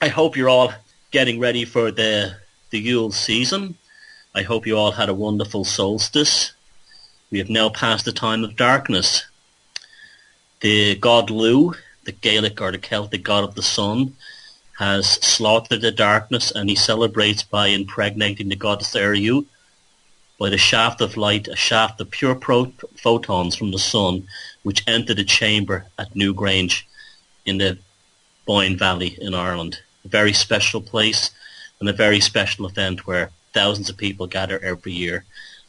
I hope you're all getting ready for the Yule season. I hope you all had a wonderful solstice. We have now passed the time of darkness. The god Lu, the Gaelic or the Celtic god of the sun, has slaughtered the darkness, and he celebrates by impregnating the goddess Eru by the shaft of light, a shaft of pure photons from the sun, which enter the chamber at Newgrange in the Boyne Valley in Ireland. A very special place and a very special event where thousands of people gather every year.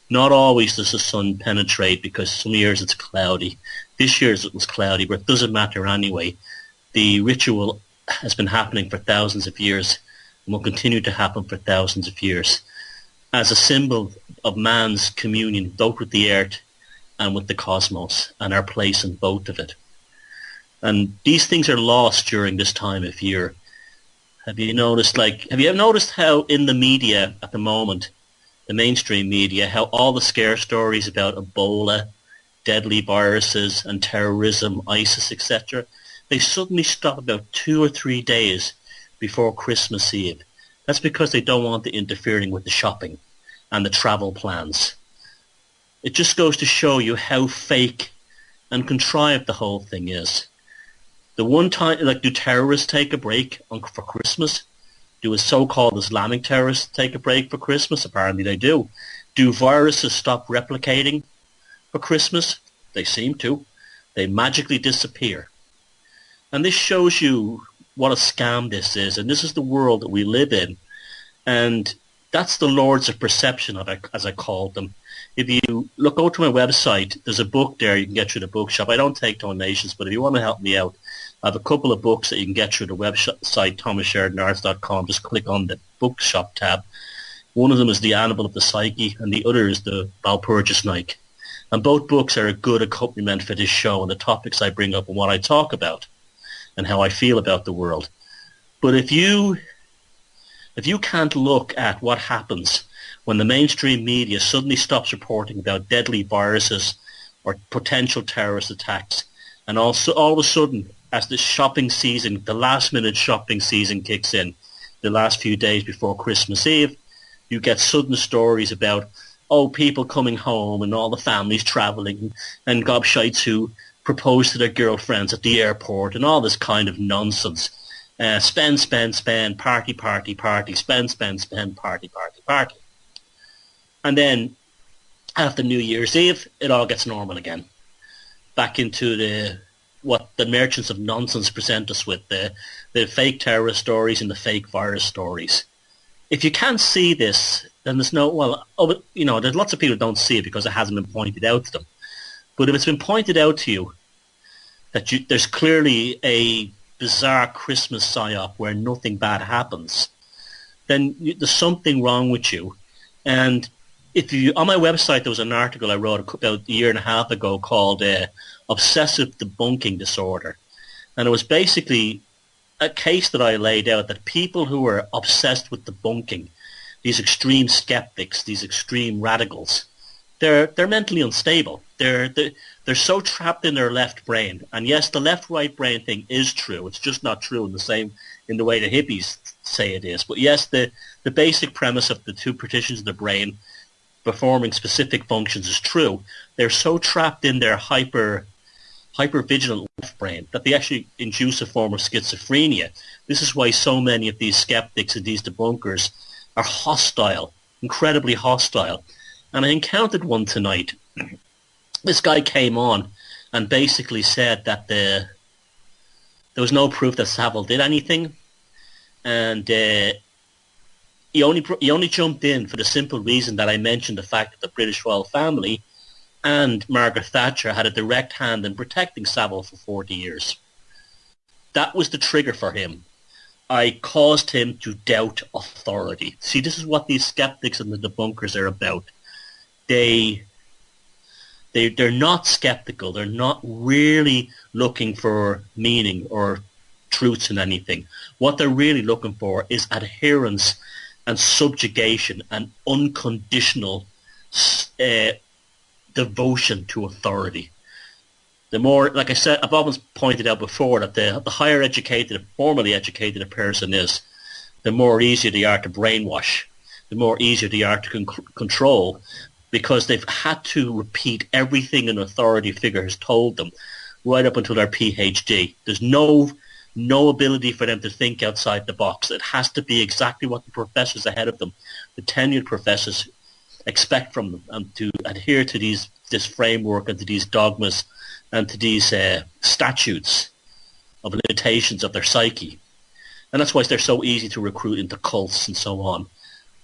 Not always does the sun penetrate, because some years it's cloudy. This year it was cloudy, but it doesn't matter anyway. The ritual has been happening for thousands of years and will continue to happen for thousands of years as a symbol of man's communion both with the earth and with the cosmos, and our place in both of it. And these things are lost during this time of year. Have you ever noticed how in the media at the moment, the mainstream media, how all the scare stories about Ebola, deadly viruses and terrorism, ISIS, etc., they suddenly stop about 2 or 3 days before Christmas Eve? That's because they don't want it interfering with the shopping and the travel plans. It just goes to show you how fake and contrived the whole thing is. The one time, do terrorists take a break for Christmas? Do a so-called Islamic terrorists take a break for Christmas? Apparently they do. Do viruses stop replicating for Christmas? They seem to. They magically disappear. And this shows you what a scam this is, and this is the world that we live in. And that's the lords of perception, as I called them. If you go to my website, there's a book there you can get through the bookshop. I don't take donations, but if you want to help me out, I have a couple of books that you can get through the website, thomassheridanarts.com. Just click on the bookshop tab. One of them is The Animal of the Psyche, and the other is The Walpurgis Night. And both books are a good accompaniment for this show and the topics I bring up and what I talk about and how I feel about the world. But if you can't look at what happens when the mainstream media suddenly stops reporting about deadly viruses or potential terrorist attacks, and also all of a sudden, as the shopping season, the last-minute shopping season kicks in, the last few days before Christmas Eve, you get sudden stories about, people coming home and all the families travelling and gobshites who propose to their girlfriends at the airport and all this kind of nonsense. Spend, party, spend, party. And then after New Year's Eve, it all gets normal again. Back into what the merchants of nonsense present us with, the fake terrorist stories and the fake virus stories. If you can't see this, then there's there's lots of people who don't see it because it hasn't been pointed out to them. But if it's been pointed out to you that there's clearly a bizarre Christmas psyop where nothing bad happens, then there's something wrong with you. And on my website, there was an article I wrote about a year and a half ago called Obsessive Debunking Disorder. And it was basically a case that I laid out that people who are obsessed with debunking, these extreme skeptics, these extreme radicals, they're mentally unstable. They're so trapped in their left brain. And yes, the left-right brain thing is true. It's just not true in the way the hippies say it is. But yes, the basic premise of the two partitions of the brain performing specific functions is true. They're so trapped in their hyper-vigilant left brain that they actually induce a form of schizophrenia. This is why so many of these skeptics and these debunkers are hostile, incredibly hostile. And I encountered one tonight. This guy came on and basically said that there was no proof that Savile did anything, and he only jumped in for the simple reason that I mentioned the fact that the British royal family and Margaret Thatcher had a direct hand in protecting Savile for 40 years. That was the trigger for him. I caused him to doubt authority. See, this is what these skeptics and the debunkers are about. They're not skeptical. They're not really looking for meaning or truths in anything. What they're really looking for is adherence and subjugation and unconditional devotion to authority. The more, like I said, I've always pointed out before that the higher educated, formally educated a person is, the more easier they are to brainwash, the more easier they are to control, because they've had to repeat everything an authority figure has told them right up until their PhD. There's no ability for them to think outside the box. It has to be exactly what the professors ahead of them, the tenured professors, expect from them, and to adhere to this framework and to these dogmas and to these statutes of limitations of their psyche. And that's why they're so easy to recruit into cults and so on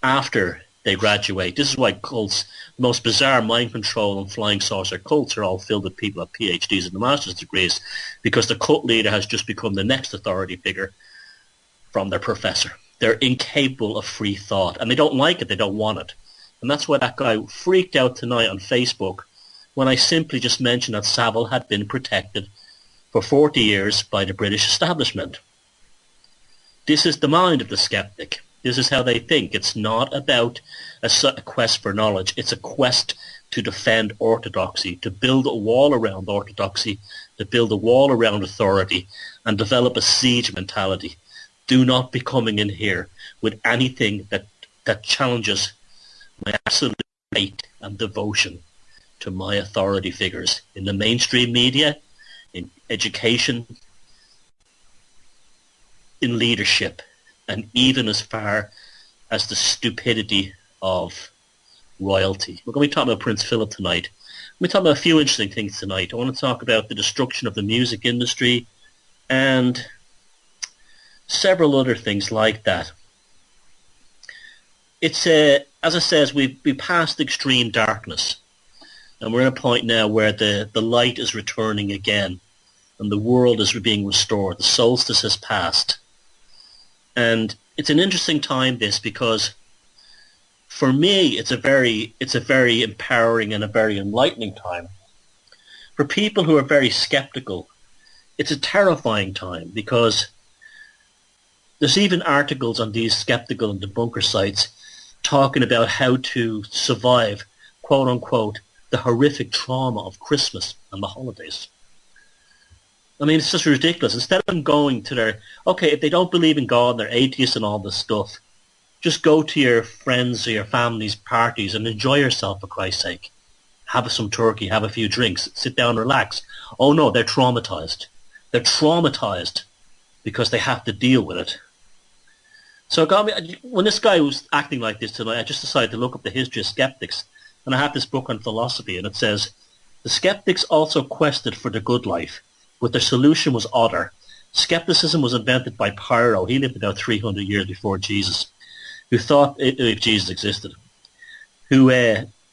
after they graduate. This is why cults, the most bizarre mind control and flying saucer cults, are all filled with people with PhDs and master's degrees, because the cult leader has just become the next authority figure from their professor. They're incapable of free thought, and they don't like it, they don't want it. And that's why that guy freaked out tonight on Facebook when I simply just mentioned that Savile had been protected for 40 years by the British establishment. This is the mind of the skeptic. This is how they think. It's not about a quest for knowledge. It's a quest to defend orthodoxy, to build a wall around orthodoxy, to build a wall around authority, and develop a siege mentality. Do not be coming in here with anything that challenges my absolute faith and devotion to my authority figures in the mainstream media, in education, in leadership, and even as far as the stupidity of royalty. We're going to be talking about Prince Philip tonight. We're talking about a few interesting things tonight. I want to talk about the destruction of the music industry and several other things like that. It's as I says, we passed extreme darkness, and we're in a point now where the light is returning again, and the world is being restored. The solstice has passed. And it's an interesting time, this, because for me it's a very empowering and a very enlightening time. For people who are very skeptical, it's a terrifying time, because there's even articles on these skeptical and debunker sites talking about how to survive, quote unquote, the horrific trauma of Christmas and the holidays. I mean, it's just ridiculous. Instead of them going to their, okay, if they don't believe in God and they're atheists and all this stuff, just go to your friends or your family's parties and enjoy yourself, for Christ's sake. Have some turkey, have a few drinks, sit down, relax. Oh no, they're traumatized. They're traumatized because they have to deal with it. So it got me, when this guy was acting like this tonight, I just decided to look up the history of skeptics. And I have this book on philosophy, and it says, the skeptics also quested for the good life, but their solution was odder. Skepticism was invented by Pyrrho. He lived about 300 years before Jesus, who thought, if Jesus existed, who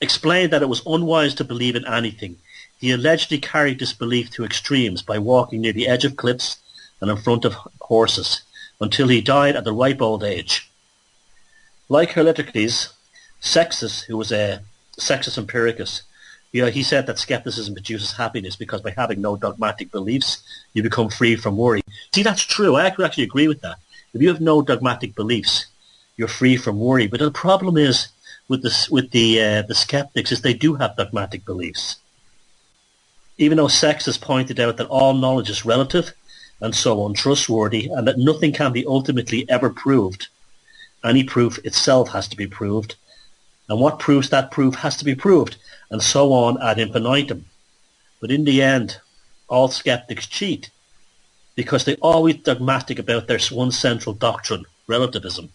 explained that it was unwise to believe in anything. He allegedly carried this belief to extremes by walking near the edge of cliffs and in front of horses until he died at the ripe old age. Like Heraclitus, Sextus, who was a Sextus Empiricus, he said that skepticism produces happiness because by having no dogmatic beliefs, you become free from worry. See, that's true. I actually agree with that. If you have no dogmatic beliefs, you're free from worry. But the problem is with the skeptics is they do have dogmatic beliefs. Even though Sextus pointed out that all knowledge is relative and so untrustworthy, and that nothing can be ultimately ever proved, any proof itself has to be proved, and what proves that proof has to be proved, and so on ad infinitum. But in the end, all skeptics cheat, because they're always dogmatic about their one central doctrine, relativism,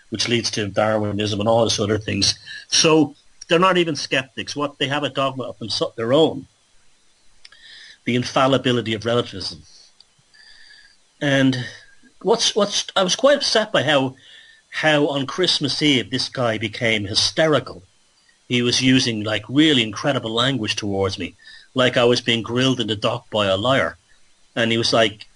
which leads to Darwinism and all these other things. So they're not even skeptics. What they have a dogma of their own, the infallibility of relativism. And I was quite upset by how on Christmas Eve this guy became hysterical. He was using like really incredible language towards me, like I was being grilled in the dock by a liar. And he was like,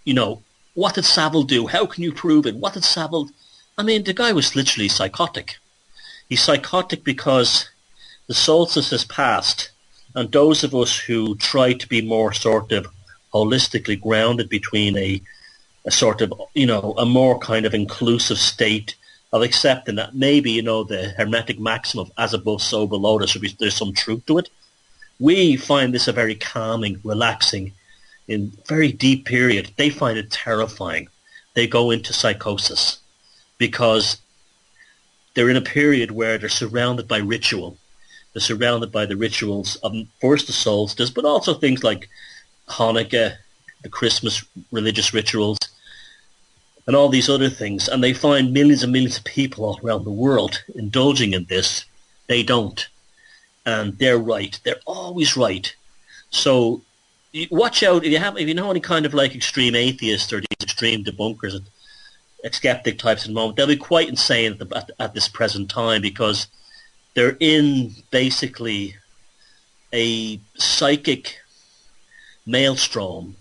what did Savile do? How can you prove it? What did Savile... I mean, the guy was literally psychotic. He's psychotic because the solstice has passed, and those of us who try to be more sort of holistically grounded between a sort of, a more kind of inclusive state of accepting that maybe, the Hermetic maxim of as above, so below, there's some truth to it. We find this a very calming, relaxing, in very deep period, they find it terrifying. They go into psychosis because they're in a period where they're surrounded by ritual. They're surrounded by the rituals of first the solstice, but also things like Hanukkah, the Christmas religious rituals, and all these other things. And they find millions and millions of people all around the world indulging in this. They don't. And they're right. They're always right. So watch out if you know any kind of like extreme atheists or these extreme debunkers, skeptic types at the moment. They'll be quite insane at this present time because they're in basically a psychic maelstrom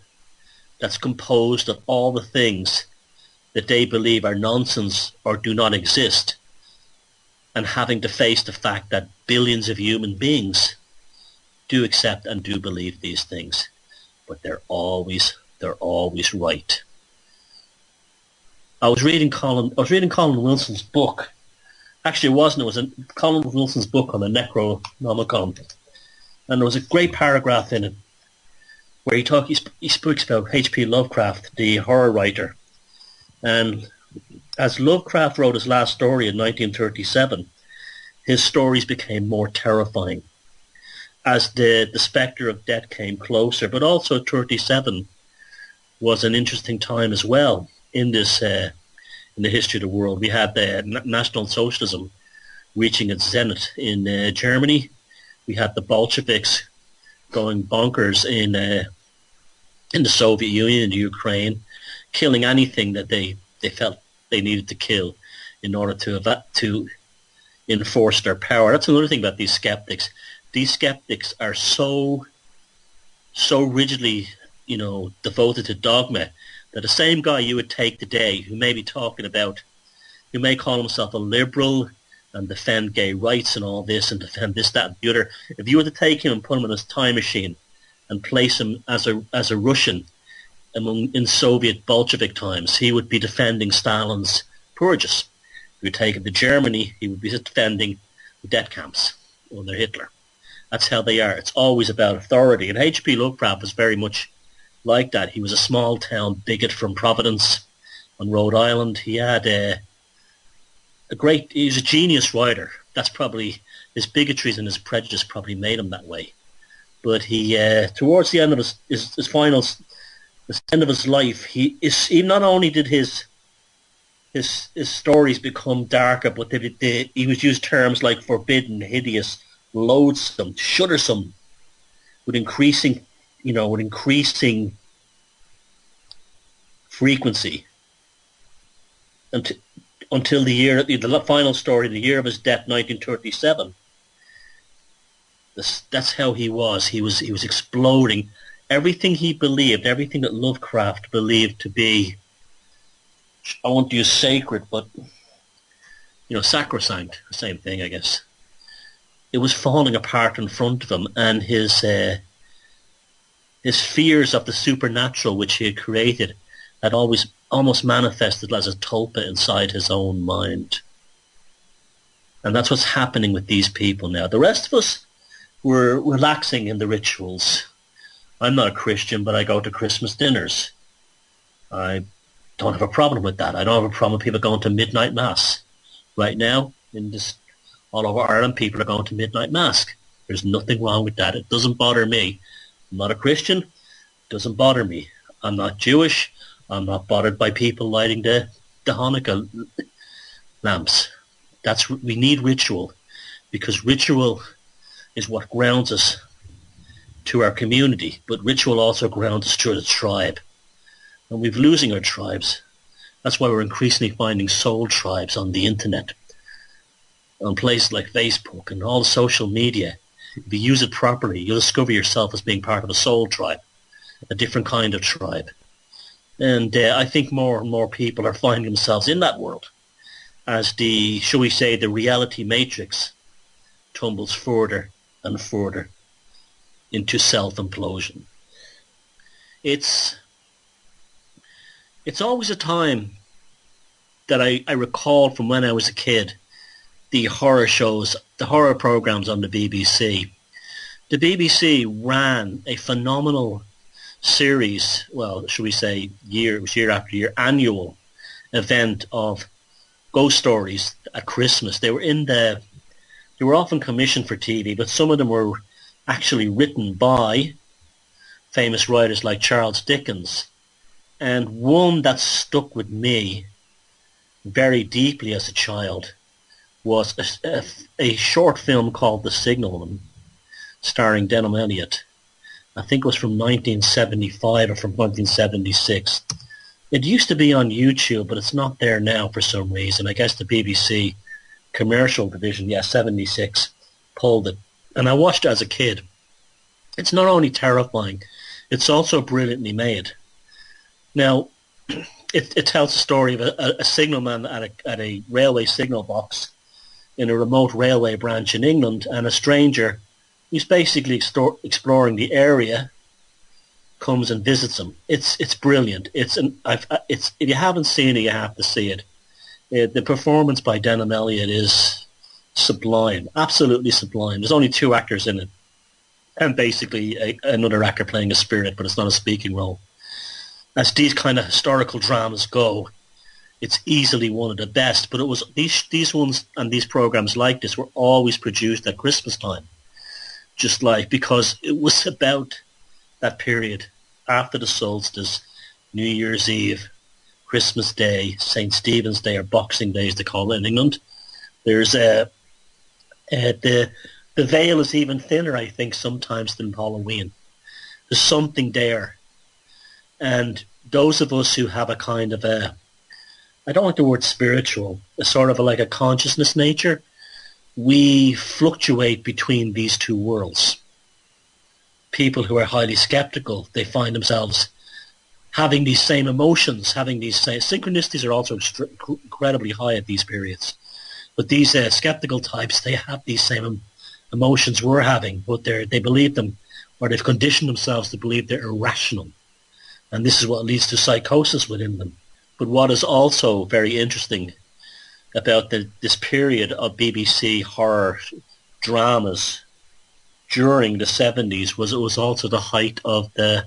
that's composed of all the things that they believe are nonsense or do not exist, and having to face the fact that billions of human beings do accept and do believe these things, but they're always right. I was reading Colin Wilson's book. Actually, it wasn't. It was Colin Wilson's book on the Necronomicon, and there was a great paragraph in it where he speaks about H.P. Lovecraft, the horror writer. And as Lovecraft wrote his last story in 1937, his stories became more terrifying as the spectre of death came closer. But also 37 was an interesting time as well in this in the history of the world. We had the National Socialism reaching its zenith in Germany. We had the Bolsheviks going bonkers in the Soviet Union, in the Ukraine, killing anything that they felt they needed to kill in order to enforce their power. That's another thing about these skeptics. These skeptics are so rigidly, devoted to dogma that the same guy you would take today who may be talking about, who may call himself a liberal and defend gay rights and all this and defend this, that, and the other, if you were to take him and put him in his time machine and place him as a Russian in Soviet Bolshevik times, he would be defending Stalin's purges. If you take him to Germany, he would be defending the death camps under Hitler. That's how they are. It's always about authority. And H.P. Lovecraft was very much like that. He was a small town bigot from Providence on Rhode Island. He had he was a genius writer. That's probably, his bigotries and his prejudice probably made him that way. But he, towards the end of the end of his life, he not only did his stories become darker, but he was used terms like forbidden, hideous, loathsome, shuddersome, with increasing frequency, until the final story, the year of his death, 1937. That's how he was. He was exploding. Everything he believed, everything that Lovecraft believed to be, I won't use sacred, but sacrosanct, the same thing, I guess. It was falling apart in front of him, and his fears of the supernatural which he had created had always almost manifested as a tulpa inside his own mind. And that's what's happening with these people now. The rest of us were relaxing in the rituals. I'm not a Christian, but I go to Christmas dinners. I don't have a problem with that. I don't have a problem with people going to midnight mass. Right now, all over Ireland, people are going to midnight mass. There's nothing wrong with that. It doesn't bother me. I'm not a Christian. It doesn't bother me. I'm not Jewish. I'm not bothered by people lighting the Hanukkah lamps. We need ritual, because ritual is what grounds us to our community, but ritual also grounds us to the tribe. And we're losing our tribes. That's why we're increasingly finding soul tribes on the internet, on places like Facebook and all the social media. If you use it properly, you'll discover yourself as being part of a soul tribe, a different kind of tribe. And I think more and more people are finding themselves in that world as the reality matrix tumbles further and further into self-implosion. It's always a time that I recall from when I was a kid, the horror shows, the horror programs on the BBC. The BBC ran a phenomenal series, well, should we say year after year, annual event of ghost stories at Christmas. They were often commissioned for TV, but some of them were actually written by famous writers like Charles Dickens. And one that stuck with me very deeply as a child was a short film called The Signalman, starring Denholm Elliott. I think it was from 1975 or from 1976. It used to be on YouTube, but it's not there now for some reason. I guess the BBC commercial division, 76, pulled it. And I watched it as a kid. It's not only terrifying, it's also brilliantly made. Now, it tells the story of a signalman at a railway signal box in a remote railway branch in England, and a stranger who's basically exploring the area comes and visits him. It's brilliant. If you haven't seen it, you have to see it. The performance by Denholm Elliott is sublime, absolutely sublime. There's only 2 actors in it, and basically another actor playing a spirit, but it's not a speaking role. As these kind of historical dramas go, it's easily one of the best. But it was these ones and these programs like this were always produced at Christmas time, just like, because it was about that period after the solstice, New Year's Eve, Christmas Day, St. Stephen's Day, or Boxing Day as they call it in England. There's the veil is even thinner, I think, sometimes than Halloween. There's something there. And those of us who have a kind of I don't like the word spiritual, a sort of like a consciousness nature, we fluctuate between these two worlds. People who are highly skeptical, they find themselves having these same emotions, having these same synchronicities are also incredibly high at these periods. But these skeptical types, they have these same emotions we're having, but they believe them, or they've conditioned themselves to believe they're irrational. And this is what leads to psychosis within them. But what is also very interesting about this period of BBC horror dramas during the 70s was it was also the height of the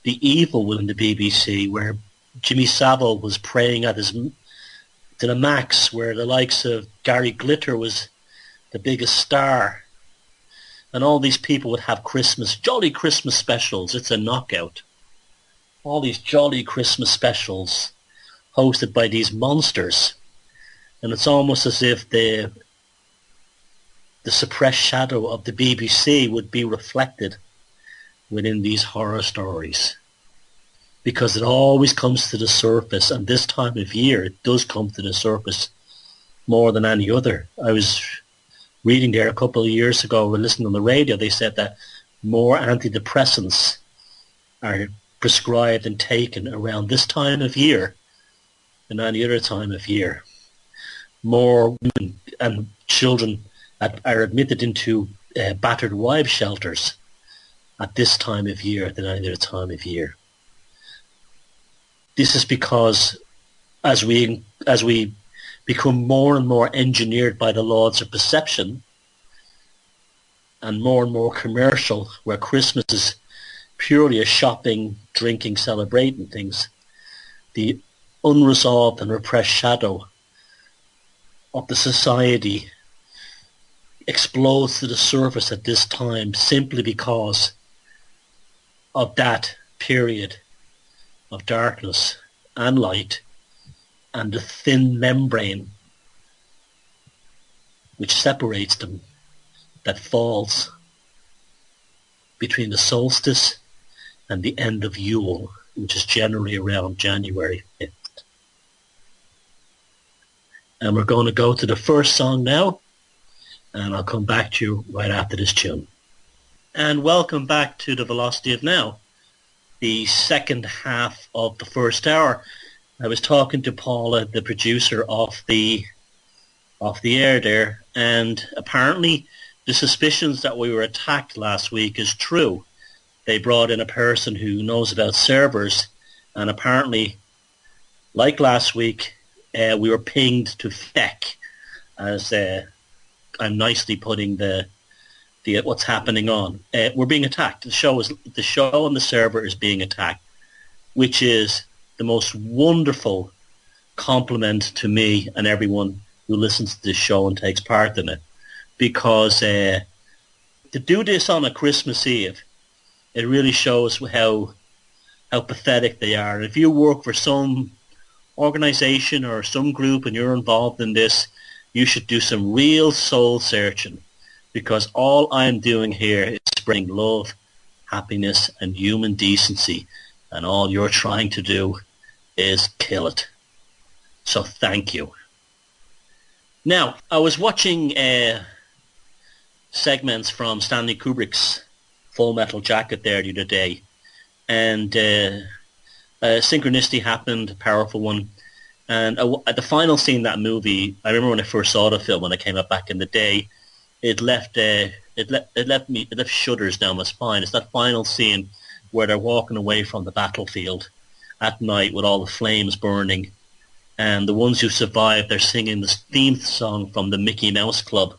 evil within the BBC, where Jimmy Savile was preying at to the max, where the likes of Gary Glitter was the biggest star. And all these people would have jolly Christmas specials. It's a knockout. All these jolly Christmas specials hosted by these monsters. And it's almost as if the suppressed shadow of the BBC would be reflected within these horror stories. Because it always comes to the surface, and this time of year it does come to the surface more than any other. I was reading there a couple of years ago, listening on the radio, they said that more antidepressants are prescribed and taken around this time of year than any other time of year. More women and children are admitted into battered wives shelters at this time of year than any other time of year. This is because as we become more and more engineered by the laws of perception and more commercial, where Christmas is purely a shopping, drinking, celebrating things, the unresolved and repressed shadow of the society explodes to the surface at this time simply because of that period of darkness and light and the thin membrane which separates them, that falls between the solstice and the end of Yule, which is generally around January 5th. And we're going to go to the first song now, and I'll come back to you right after this tune. And welcome back to the Velocity of Now, the second half of the first hour. I was talking to Paula, the producer, off the air there, and apparently the suspicions that we were attacked last week is true. They brought in a person who knows about servers, and apparently, like last week, we were pinged to feck, as I'm nicely putting the what's happening on. We're being attacked. The show on the server is being attacked, which is the most wonderful compliment to me and everyone who listens to this show and takes part in it. Because to do this on a Christmas Eve, it really shows how pathetic they are. And if you work for some organization or some group and you're involved in this, you should do some real soul searching, because all I'm doing here is spreading love, happiness, and human decency, and all you're trying to do is kill it. So thank you. Now, I was watching segments from Stanley Kubrick's Full Metal Jacket there the other day, and synchronicity happened, a powerful one. And at the final scene of that movie, I remember when I first saw the film when I came up back in the day, it left shudders down my spine. It's that final scene where they're walking away from the battlefield at night with all the flames burning, and the ones who survived, they're singing this theme song from the Mickey Mouse Club.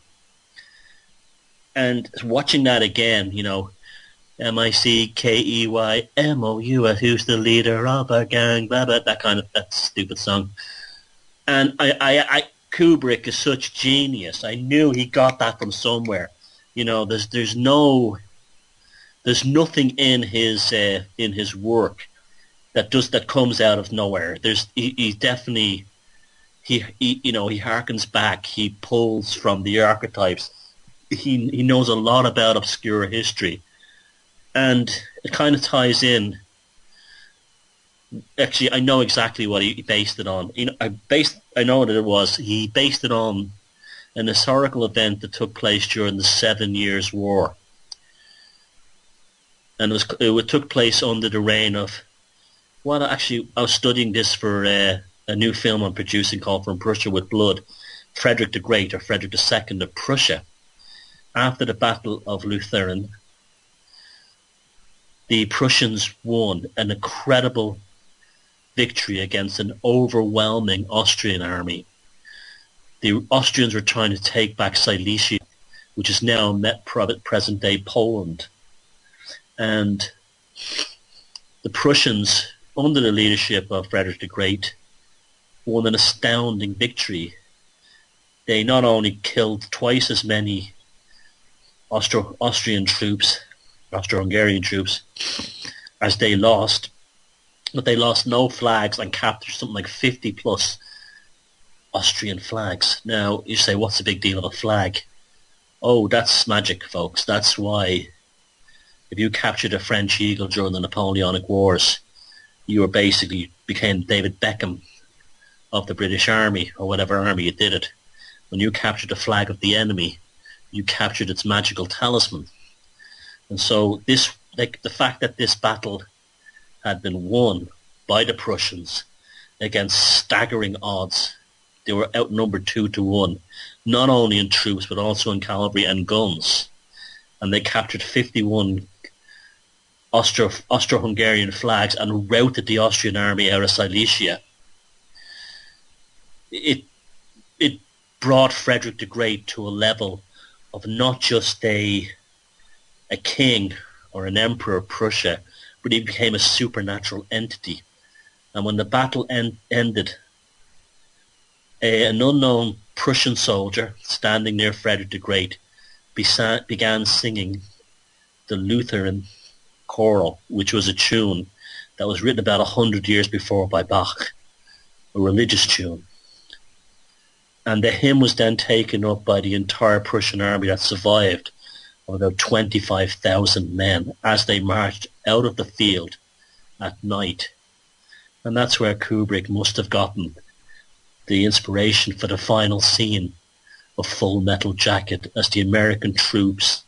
And watching that again, you know, MICKEYMOUS, who's the leader of our gang, blah, blah, that stupid song. And I Kubrick is such genius. I knew he got that from somewhere. You know, there's nothing in his work that comes out of nowhere. He definitely harkens back. He pulls from the archetypes. He knows a lot about obscure history. And it kind of ties in. Actually, I know exactly what he based it on. You know, I know what it was. He based it on an historical event that took place during the 7 Years' War, and it took place under the reign of. Well, actually, I was studying this for a new film I'm producing called From Prussia with Blood, Frederick the Great, or Frederick II of Prussia. After the Battle of Lutheren, the Prussians won an incredible victory against an overwhelming Austrian army. The Austrians were trying to take back Silesia, which is now present-day Poland. And the Prussians, under the leadership of Frederick the Great, won an astounding victory. They not only killed twice as many Austro-Hungarian troops as they lost, but they lost no flags and captured something like 50 plus Austrian flags. Now, you say, what's the big deal of a flag? Oh, that's magic, folks. That's why if you captured a French eagle during the Napoleonic Wars, you became David Beckham of the British Army, or whatever army you did it. When you captured the flag of the enemy, you captured its magical talisman. And so the fact that this battle had been won by the Prussians against staggering odds, they were outnumbered 2-1, not only in troops but also in cavalry and guns, and they captured 51 Austro-Hungarian flags and routed the Austrian army out of Silesia. It brought Frederick the Great to a level of not just a king or an emperor of Prussia, but he became a supernatural entity. And when the battle ended, an unknown Prussian soldier standing near Frederick the Great began singing the Lutheran choral, which was a tune that was written about 100 years before by Bach, a religious tune. And the hymn was then taken up by the entire Prussian army that survived, of about 25,000 men, as they marched out of the field at night. And that's where Kubrick must have gotten the inspiration for the final scene of Full Metal Jacket, as the American troops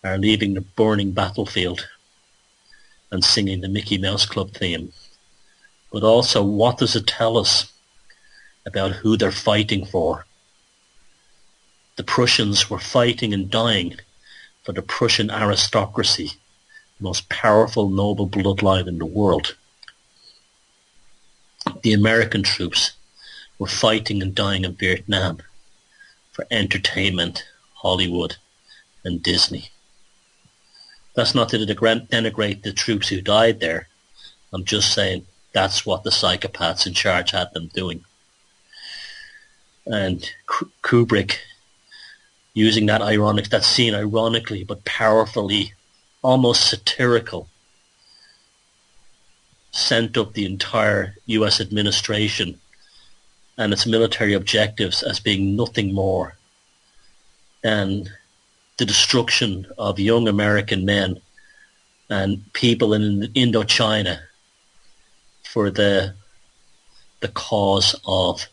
are leaving the burning battlefield and singing the Mickey Mouse Club theme. But also, what does it tell us about who they're fighting for? The Prussians were fighting and dying for the Prussian aristocracy, the most powerful noble bloodline in the world. The American troops were fighting and dying in Vietnam for entertainment, Hollywood, and Disney. That's not to denigrate the troops who died there. I'm just saying that's what the psychopaths in charge had them doing. And Kubrick, using that scene ironically but powerfully, almost satirical, sent up the entire US administration and its military objectives as being nothing more than the destruction of young American men and people in Indochina for the cause of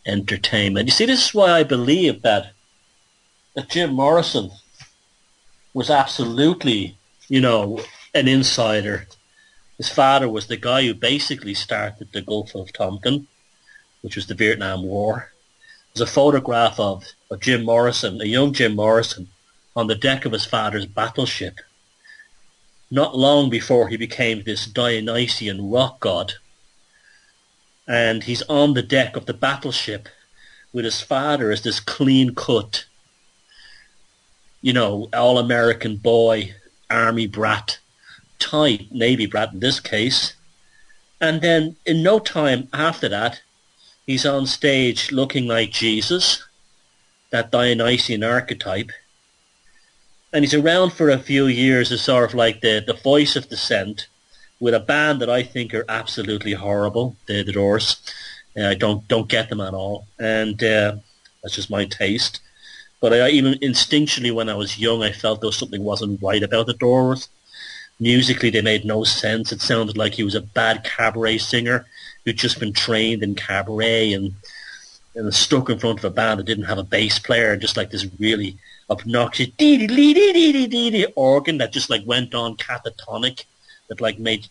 entertainment. You see, this is why I believe that Jim Morrison was absolutely, an insider. His father was the guy who basically started the Gulf of Tonkin, which was the Vietnam War. There's a photograph of Jim Morrison, a young Jim Morrison, on the deck of his father's battleship, not long before he became this Dionysian rock god. And he's on the deck of the battleship with his father as this clean-cut, all-American boy, army brat, type, Navy brat in this case. And then in no time after that, he's on stage looking like Jesus, that Dionysian archetype. And he's around for a few years as sort of like the voice of dissent, with a band that I think are absolutely horrible, the Doors. I don't get them at all, and that's just my taste. But I even instinctually, when I was young, I felt there was something wasn't right about the Doors. Musically, they made no sense. It sounded like he was a bad cabaret singer who'd just been trained in cabaret and stuck in front of a band that didn't have a bass player, just like this really obnoxious organ that just like went on catatonic, that like made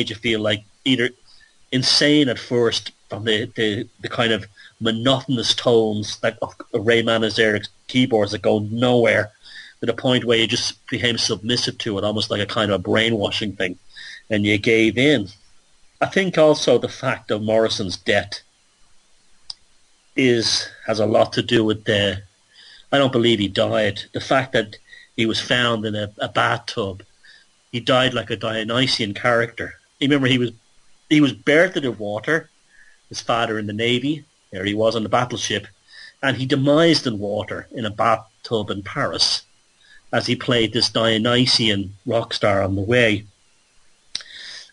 you feel like either insane at first from the kind of monotonous tones like of Ray Manzarek's keyboards that go nowhere, to the point where you just became submissive to it, almost like a kind of a brainwashing thing, and you gave in. I think also the fact of Morrison's death has a lot to do with I don't believe he died. The fact that he was found in a bathtub. He died like a Dionysian character. Remember, he was birthed in water, his father in the Navy, there he was on the battleship, and he demised in water in a bathtub in Paris as he played this Dionysian rock star on the way.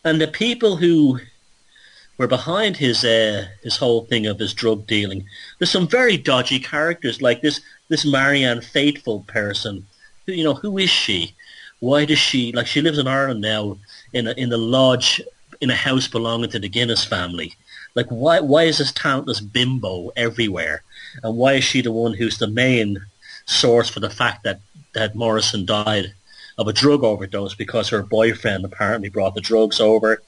And the people who were behind his whole thing of his drug dealing, there's some very dodgy characters, like this Marianne Faithfull person. Who is she? Why does she lives in Ireland now in a lodge in a house belonging to the Guinness family? Like, why is this talentless bimbo everywhere? And why is she the one who's the main source for the fact that Morrison died of a drug overdose because her boyfriend apparently brought the drugs over,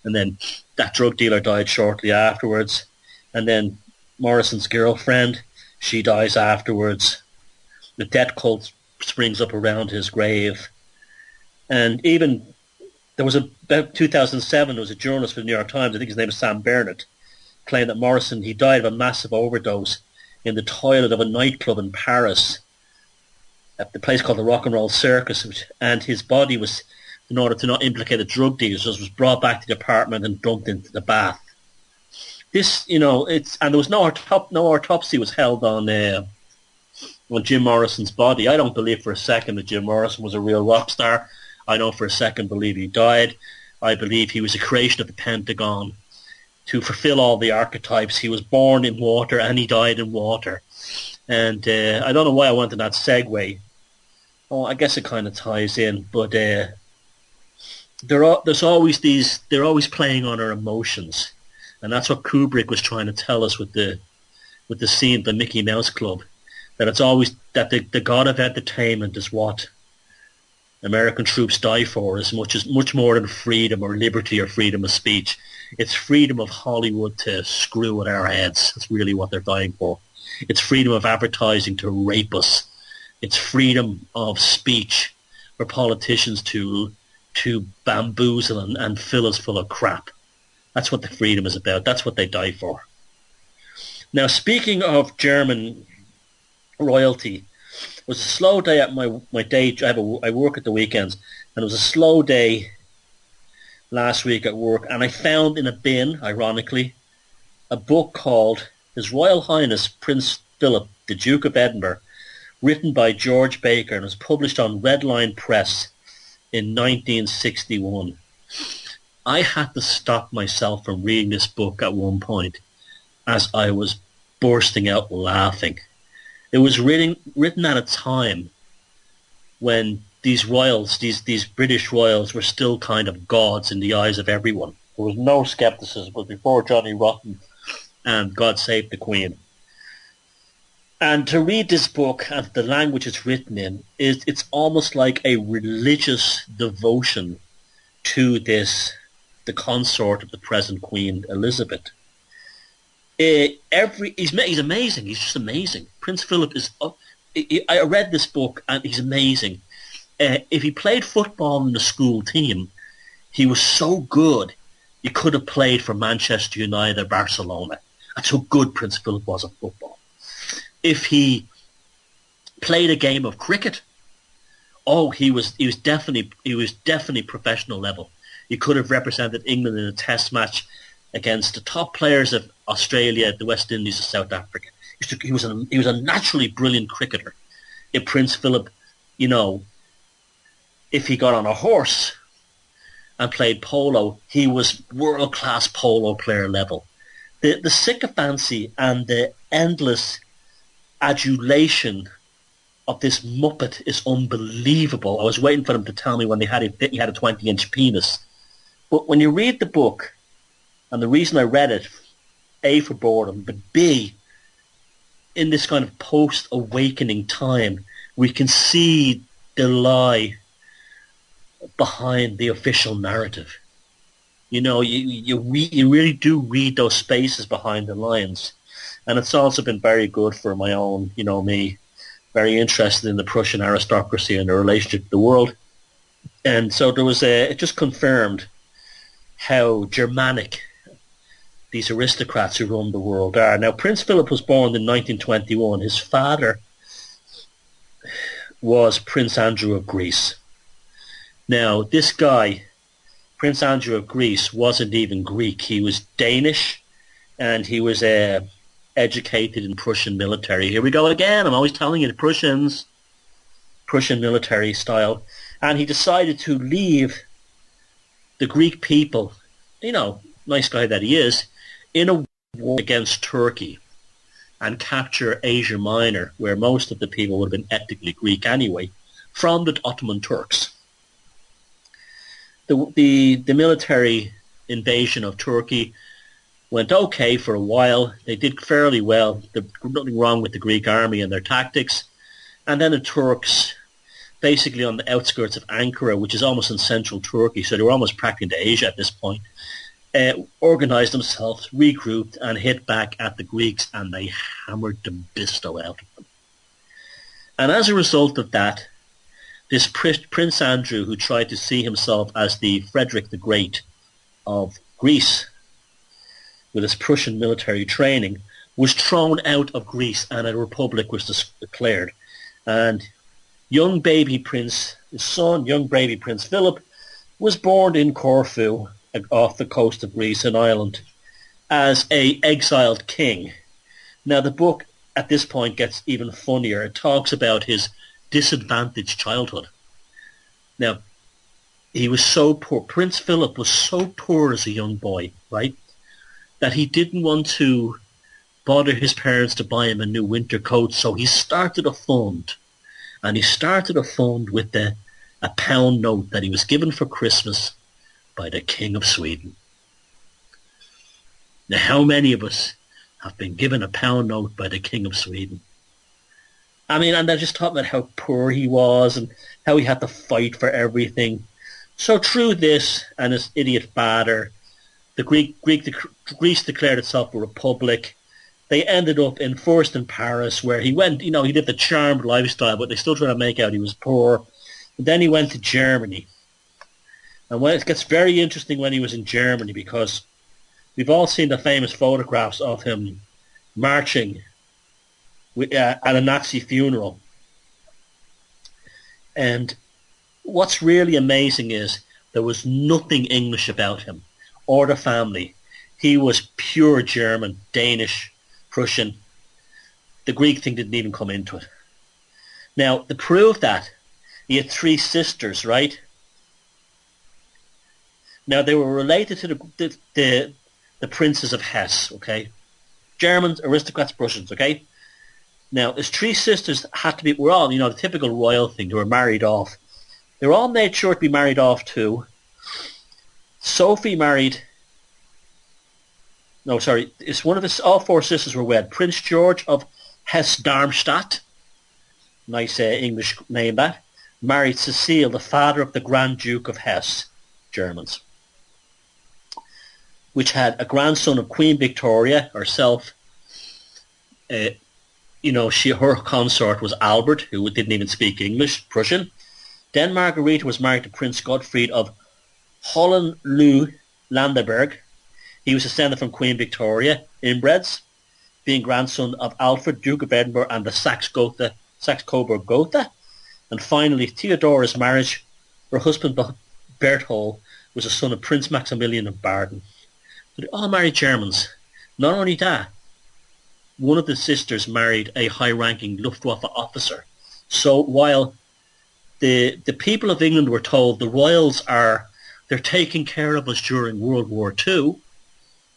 and then that drug dealer died shortly afterwards, and then Morrison's girlfriend, she dies afterwards. The death cult springs up around his grave. And even there was about 2007, there was a journalist for the New York Times, I think his name is Sam Bernett, claimed that Morrison, he died of a massive overdose in the toilet of a nightclub in Paris, at the place called the Rock and Roll Circus, and his body was, in order to not implicate the drug dealers, was brought back to the apartment and dumped into the bath. This, and there was no autopsy was held on Jim Morrison's body. I don't believe for a second that Jim Morrison was a real rock star. I don't for a second believe he died. I believe he was a creation of the Pentagon to fulfill all the archetypes. He was born in water and he died in water. And I don't know why I went in that segue. Oh, I guess it kind of ties in, but they're always playing on our emotions, and that's what Kubrick was trying to tell us with the scene at the Mickey Mouse Club, that it's always that the god of entertainment is what American troops die for, as much more than freedom or liberty or freedom of speech. It's freedom of Hollywood to screw with our heads. That's really what they're dying for. It's freedom of advertising to rape us. It's freedom of speech for politicians to bamboozle and fill us full of crap. That's what the freedom is about. That's what they die for. Now, speaking of German royalty, It was a slow day at my day. I work at the weekends, and it was a slow day last week at work, and I found in a bin, ironically, a book called His Royal Highness Prince Philip, the Duke of Edinburgh, written by George Baker, and was published on Red Line Press in 1961. I had to stop myself from reading this book at one point as I was bursting out laughing. It was written at a time when these royals, these British royals, were still kind of gods in the eyes of everyone. There was no skepticism. It was before Johnny Rotten and God Save the Queen. And to read this book and the language it's written in, it's almost like a religious devotion to the consort of the present Queen Elizabeth. He's amazing. He's just amazing. Prince Philip is. I read this book and he's amazing. If he played football in the school team, he was so good. He could have played for Manchester United or Barcelona. That's how good Prince Philip was at football. If he played a game of cricket, he was definitely professional level. He could have represented England in a test match against the top players of Australia, the West Indies, and South Africa. He was a naturally brilliant cricketer. If Prince Philip, if he got on a horse and played polo, he was world-class polo player level. The sycophancy and the endless adulation of this Muppet is unbelievable. I was waiting for them to tell me when he had a 20-inch penis. But when you read the book, and the reason I read it, A, for boredom, but B, in this kind of post-awakening time, we can see the lie behind the official narrative. You really do read those spaces behind the lines. And it's also been very good for my own, me, very interested in the Prussian aristocracy and their relationship to the world. And so it just confirmed how Germanic these aristocrats who run the world are. Now, Prince Philip was born in 1921. His father was Prince Andrew of Greece. Now, this guy, Prince Andrew of Greece, wasn't even Greek. He was Danish, and he was educated in Prussian military. Here we go again. I'm always telling you, the Prussian military style. And he decided to leave the Greek people, nice guy that he is, in a war against Turkey and capture Asia Minor, where most of the people would have been ethnically Greek anyway, from the Ottoman Turks. The military invasion of Turkey went okay for a while. They did fairly well. There was nothing wrong with the Greek army and their tactics. And then the Turks, basically on the outskirts of Ankara, which is almost in central Turkey, so they were almost practically into Asia at this point, organized themselves, regrouped, and hit back at the Greeks, and they hammered the bisto out of them. And as a result of that, this Prince Andrew, who tried to see himself as the Frederick the Great of Greece, with his Prussian military training, was thrown out of Greece, and a republic was declared. And young baby Prince Philip, was born in Corfu, off the coast of Greece and Ireland, as a exiled king. Now the book at this point gets even funnier. It talks about his disadvantaged childhood. Now, he was so poor. Prince Philip was so poor as a young boy, right, that he didn't want to bother his parents to buy him a new winter coat, so he started a fund. And he started a fund with a pound note that he was given for Christmas by the King of Sweden. Now, how many of us have been given a pound note by the King of Sweden? I mean, and they're just talking about how poor he was and how he had to fight for everything. So through this and his idiot father, Greece declared itself a republic. They ended up first in Paris, where he went, he lived a charmed lifestyle, but they still trying to make out he was poor. And then he went to Germany. And it gets very interesting when he was in Germany, because we've all seen the famous photographs of him marching at a Nazi funeral. And what's really amazing is there was nothing English about him or the family. He was pure German, Danish, Prussian. The Greek thing didn't even come into it. Now, to prove that, he had 3 sisters, right? Now, they were related to the princes of Hesse, okay? Germans, aristocrats, Prussians, okay? Now, his 3 sisters had to be, were all, the typical royal thing. They were married off. They were all made sure to be married off too. Sophie married, it's one of his, all 4 sisters were wed. Prince George of Hesse-Darmstadt, nice English name that, married Cecile, the father of the Grand Duke of Hesse, Germans, which had a grandson of Queen Victoria herself. Her consort was Albert, who didn't even speak English, Prussian. Then Margarita was married to Prince Gottfried of Hohenlohe-Langenberg. He was descended from Queen Victoria, inbreds, being grandson of Alfred, Duke of Edinburgh, and the Saxe-Coburg-Gotha. And finally, Theodora's marriage, her husband Berthold was a son of Prince Maximilian of Baden. So they all married Germans. Not only that, one of the sisters married a high-ranking Luftwaffe officer. So while the people of England were told the royals they're taking care of us during World War II,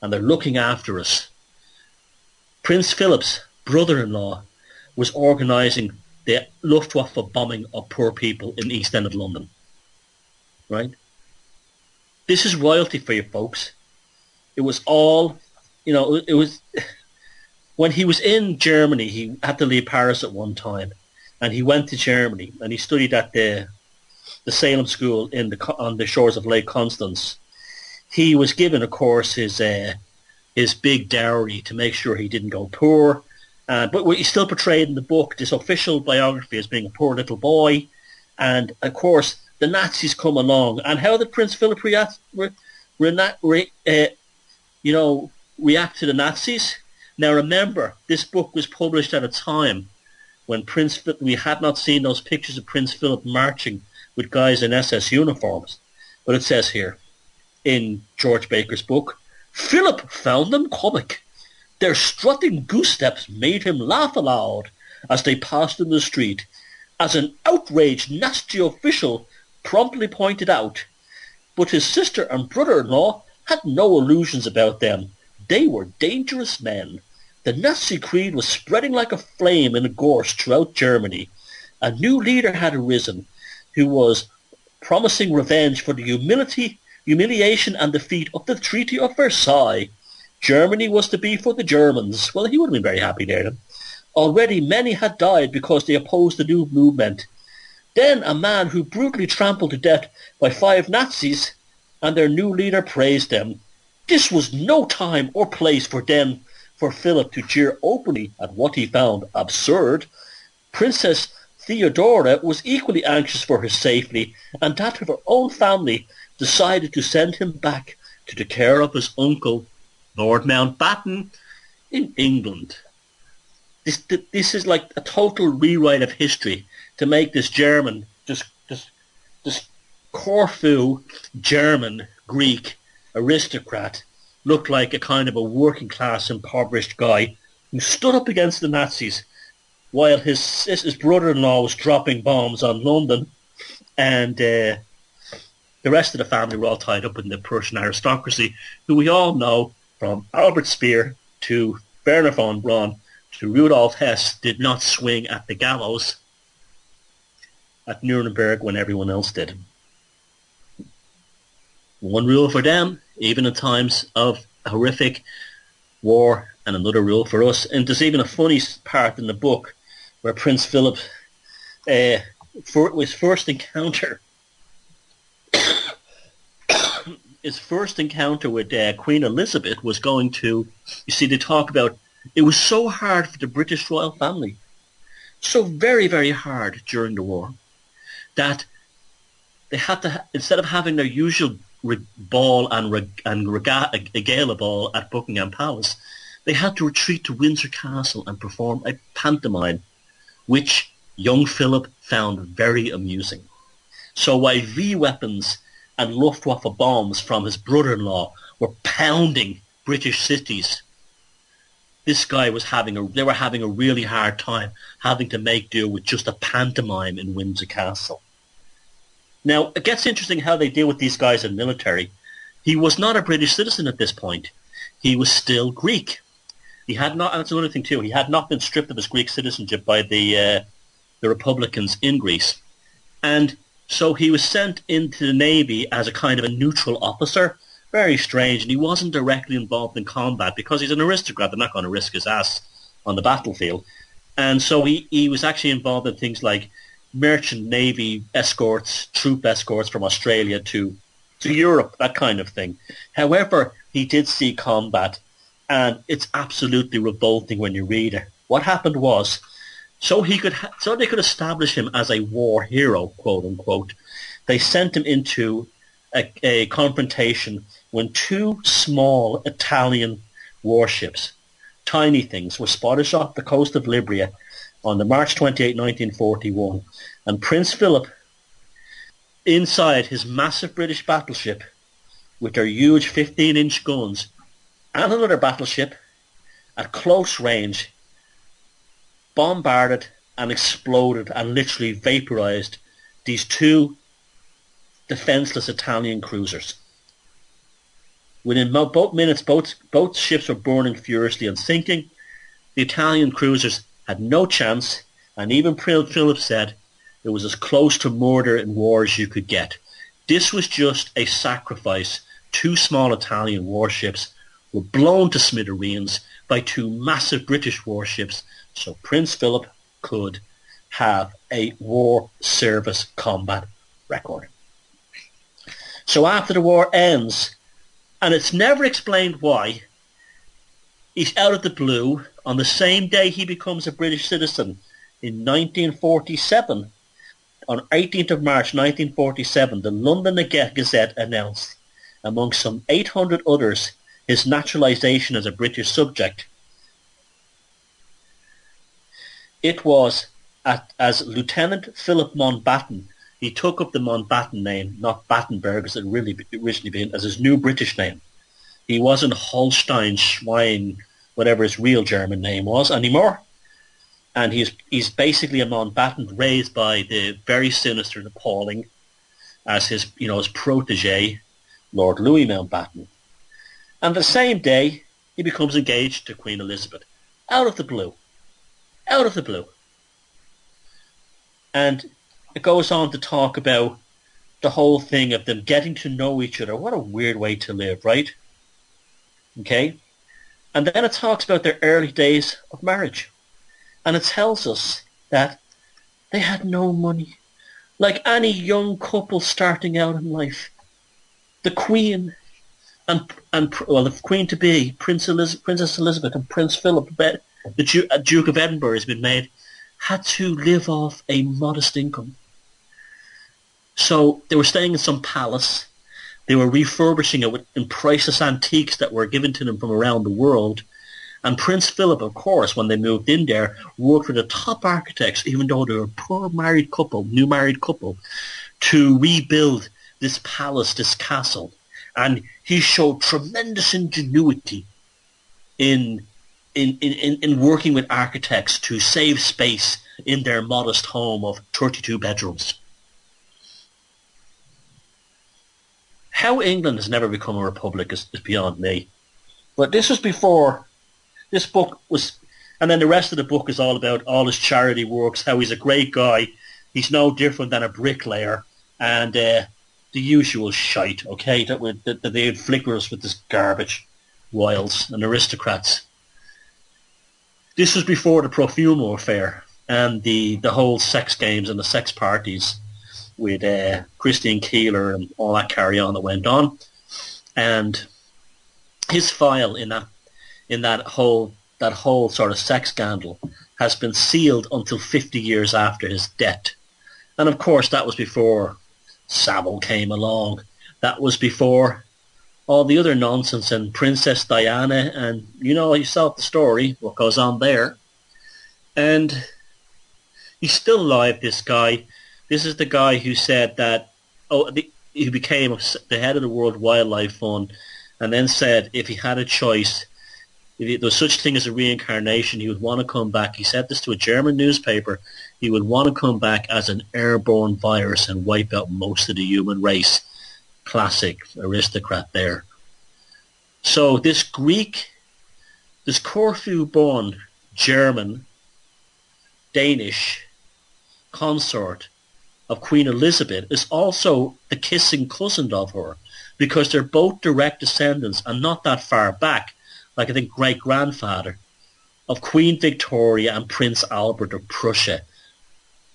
and they're looking after us, Prince Philip's brother-in-law was organising the Luftwaffe bombing of poor people in the East End of London. Right? This is royalty for you folks. It was all, it was... When he was in Germany, he had to leave Paris at one time, and he went to Germany, and he studied at the Salem School on the shores of Lake Constance. He was given, of course, his big dowry to make sure he didn't go poor, but he's still portrayed in the book, this official biography, as being a poor little boy. And, of course, the Nazis come along. And how did Prince Philip react to the Nazis? Now remember, this book was published at a time when we had not seen those pictures of Prince Philip marching with guys in SS uniforms. But it says here, in George Baker's book, Philip found them comic. Their strutting goose steps made him laugh aloud as they passed in the street, as an outraged nasty official promptly pointed out. But his sister and brother-in-law had no illusions about them. They were dangerous men. The Nazi creed was spreading like a flame in a gorse throughout Germany. A new leader had arisen who was promising revenge for the humiliation and defeat of the Treaty of Versailles. Germany was to be for the Germans. Well, he would have been very happy there then. Already many had died because they opposed the new movement. Then a man who brutally trampled to death by 5 Nazis, and their new leader praised them. This was no time or place for Philip to jeer openly at what he found absurd. Princess Theodora was equally anxious for his safety, and that of her own family decided to send him back to the care of his uncle, Lord Mountbatten, in England. This is like a total rewrite of history to make this German, this Corfu German Greek aristocrat look like a kind of a working class impoverished guy who stood up against the Nazis while his brother-in-law was dropping bombs on London, and the rest of the family were all tied up in the Prussian aristocracy, who we all know, from Albert Speer to Werner von Braun to Rudolf Hess, did not swing at the gallows at Nuremberg when everyone else did. One rule for them, even in times of horrific war, and another rule for us. And there's even a funny part in the book where Prince Philip, his first encounter with Queen Elizabeth was going to, you see, they talk about, it was so hard for the British royal family, so very, very hard during the war, that they had to, instead of having their usual ball and gala ball at Buckingham Palace, they had to retreat to Windsor Castle and perform a pantomime, which young Philip found very amusing. So while V-weapons and Luftwaffe bombs from his brother-in-law were pounding British cities, this guy was they were having a really hard time having to make do with just a pantomime in Windsor Castle. Now, it gets interesting how they deal with these guys in the military. He was not a British citizen at this point. He was still Greek. He had not, and that's another thing too, he had not been stripped of his Greek citizenship by the Republicans in Greece. And so he was sent into the Navy as a kind of a neutral officer. Very strange, and he wasn't directly involved in combat because he's an aristocrat. They're not going to risk his ass on the battlefield. And so he was actually involved in things like merchant navy escorts, troop escorts from Australia to Europe, that kind of thing. However, he did see combat, and it's absolutely revolting when you read it. What happened was, so they could establish him as a war hero, quote unquote, they sent him into a confrontation when two small Italian warships, tiny things, were spotted off the coast of Libya on the March 28, 1941. And Prince Philip, inside his massive British battleship with their huge 15-inch guns, and another battleship at close range, bombarded and exploded and literally vaporized these two defenseless Italian cruisers. Within both minutes, both ships were burning furiously and sinking. The Italian cruisers had no chance, and even Prince Philip said it was as close to murder in war as you could get. This was just a sacrifice. Two small Italian warships were blown to smithereens by two massive British warships, so Prince Philip could have a war service combat record. So after the war ends, and it's never explained why, he's out of the blue, on the same day he becomes a British citizen in 1947, on 18th of March 1947, the London Gazette announced, among some 800 others, his naturalisation as a British subject. It was as Lieutenant Philip Mountbatten. He took up the Mountbatten name, not Battenberg, as it really originally been, as his new British name. He wasn't Holstein, Schwein, whatever his real German name was anymore. And he's basically a Mountbatten raised by the very sinister and appalling as his protege, Lord Louis Mountbatten. And the same day, he becomes engaged to Queen Elizabeth. Out of the blue. Out of the blue. And it goes on to talk about the whole thing of them getting to know each other. What a weird way to live, right? Okay? And then it talks about their early days of marriage. And it tells us that they had no money. Like any young couple starting out in life. The Queen and the Queen-to-be, Princess Elizabeth and Prince Philip, the Duke of Edinburgh has been made, had to live off a modest income. So they were staying in some palace. They were refurbishing it in priceless antiques that were given to them from around the world. And Prince Philip, of course, when they moved in there, worked with the top architects, even though they were a poor new married couple, to rebuild this palace, this castle. And he showed tremendous ingenuity in working with architects to save space in their modest home of 32 bedrooms. How England has never become a republic is beyond me. But this was before this book was, and then the rest of the book is all about all his charity works, how he's a great guy, he's no different than a bricklayer, and the usual shite, okay, that they would flicker us with this garbage, royals and aristocrats. This was before the Profumo affair and the whole sex games and the sex parties with Christine Keeler and all that carry on that went on. And his file in that whole sort of sex scandal has been sealed until 50 years after his death. And of course that was before Savile came along. That was before all the other nonsense and Princess Diana, and you know yourself the story, what goes on there. And He's still alive, this guy. This is the guy who said that, he became the head of the World Wildlife Fund, and then said if he had a choice, if there was such thing as a reincarnation, he would want to come back. He said this to a German newspaper. He would want to come back as an airborne virus and wipe out most of the human race. Classic aristocrat there. So this Corfu-born German, Danish consort of Queen Elizabeth is also the kissing cousin of her, because they're both direct descendants and not that far back, like I think great-grandfather, of Queen Victoria and Prince Albert of Prussia.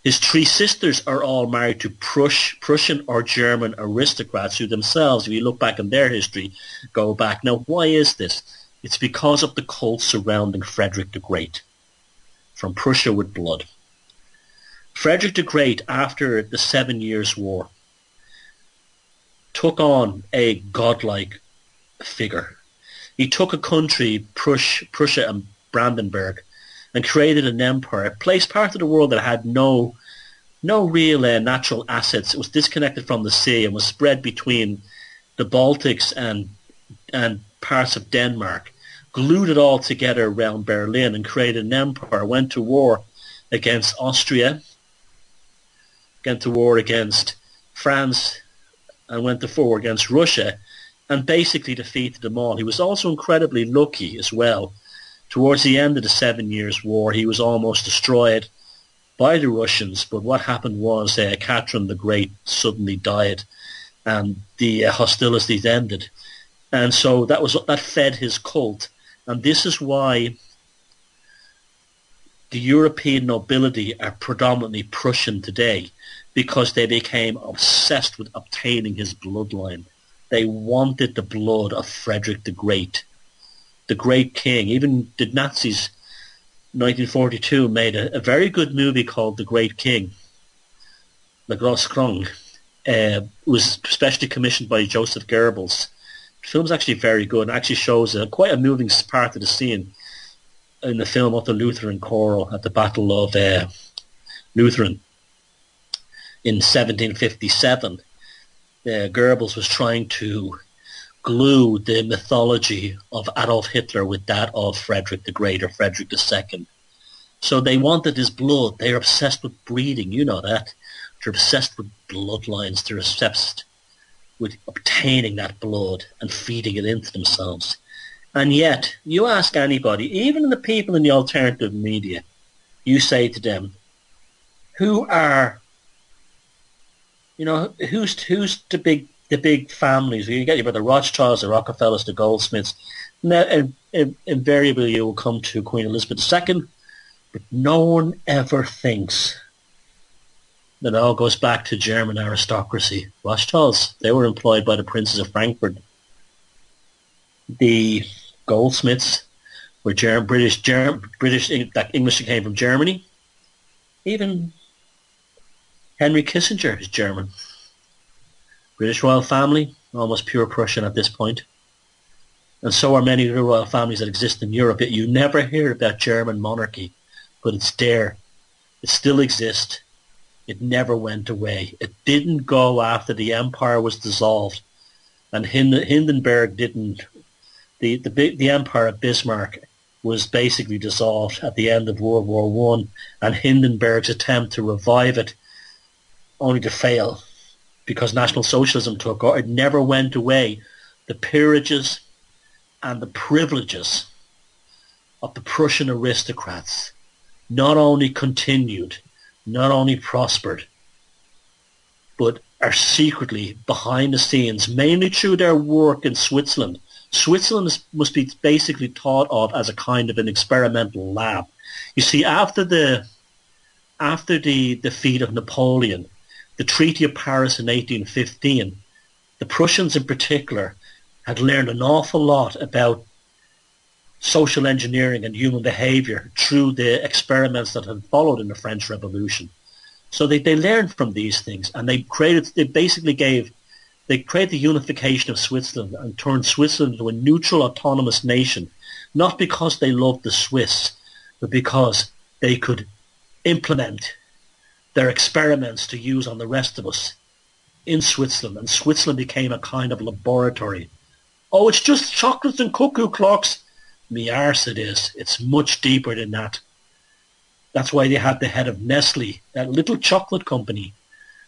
His three sisters are all married to Prussian or German aristocrats who themselves, if you look back in their history, go back. Now, why is this? It's because of the cult surrounding Frederick the Great, from Prussia with blood. Frederick the Great, after the 7 Years' War, took on a godlike figure. He took a country, Prussia and Brandenburg, and created an empire, a part of the world that had no real natural assets. It was disconnected from the sea and was spread between the Baltics and parts of Denmark, glued it all together around Berlin and created an empire, went to war against Austria, went to war against France, and went to war against Russia, and basically defeated them all. He was also incredibly lucky as well. Towards the end of the 7 Years' War, he was almost destroyed by the Russians, but what happened was Catherine the Great suddenly died, and the hostilities ended. And so that fed his cult. And this is why the European nobility are predominantly Prussian today, because they became obsessed with obtaining his bloodline. They wanted the blood of Frederick the Great king. Even the Nazis, 1942, made a very good movie called The Great King, Le Gros Krong. It was specially commissioned by Joseph Goebbels. The film's actually very good and actually shows quite a moving part of the scene in the film of the Lutheran choral at the Battle of Lutheran in 1757. Goebbels was trying to glue the mythology of Adolf Hitler with that of Frederick the Great or Frederick II. So they wanted his blood. They're obsessed with breeding, you know that. They're obsessed with bloodlines. They're obsessed with obtaining that blood and feeding it into themselves. And yet, you ask anybody, even the people in the alternative media, you say to them, who's the big families? You get about the Rothschilds, the Rockefellers, the Goldsmiths. Now, invariably, you will come to Queen Elizabeth II, but no one ever thinks that it all goes back to German aristocracy. Rothschilds, they were employed by the princes of Frankfurt. The Goldsmiths were British, that English came from Germany. Even Henry Kissinger is German. British royal family, almost pure Prussian at this point. And so are many of the royal families that exist in Europe. Yet you never hear about German monarchy, but it's there. It still exists. It never went away. It didn't go after the empire was dissolved, and Hindenburg didn't. The empire of Bismarck was basically dissolved at the end of World War I, and Hindenburg's attempt to revive it only to fail because National Socialism took over. It never went away. The peerages and the privileges of the Prussian aristocrats not only continued, not only prospered, but are secretly behind the scenes, mainly through their work in Switzerland. Switzerland must be basically thought of as a kind of an experimental lab. You see, after the defeat of Napoleon, the Treaty of Paris in 1815, the Prussians in particular had learned an awful lot about social engineering and human behavior through the experiments that had followed in the French Revolution. So they learned from these things, and they created the unification of Switzerland and turned Switzerland into a neutral, autonomous nation, not because they loved the Swiss, but because they could implement their experiments to use on the rest of us in Switzerland, and Switzerland became a kind of laboratory. Oh, it's just chocolates and cuckoo clocks. Me arse it is. It's much deeper than that. That's why they had the head of Nestle, that little chocolate company,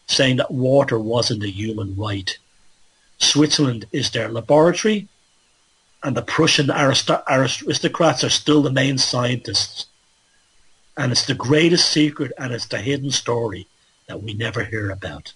saying that water wasn't a human right. Switzerland is their laboratory, and the Prussian aristocrats are still the main scientists. And it's the greatest secret, and it's the hidden story that we never hear about.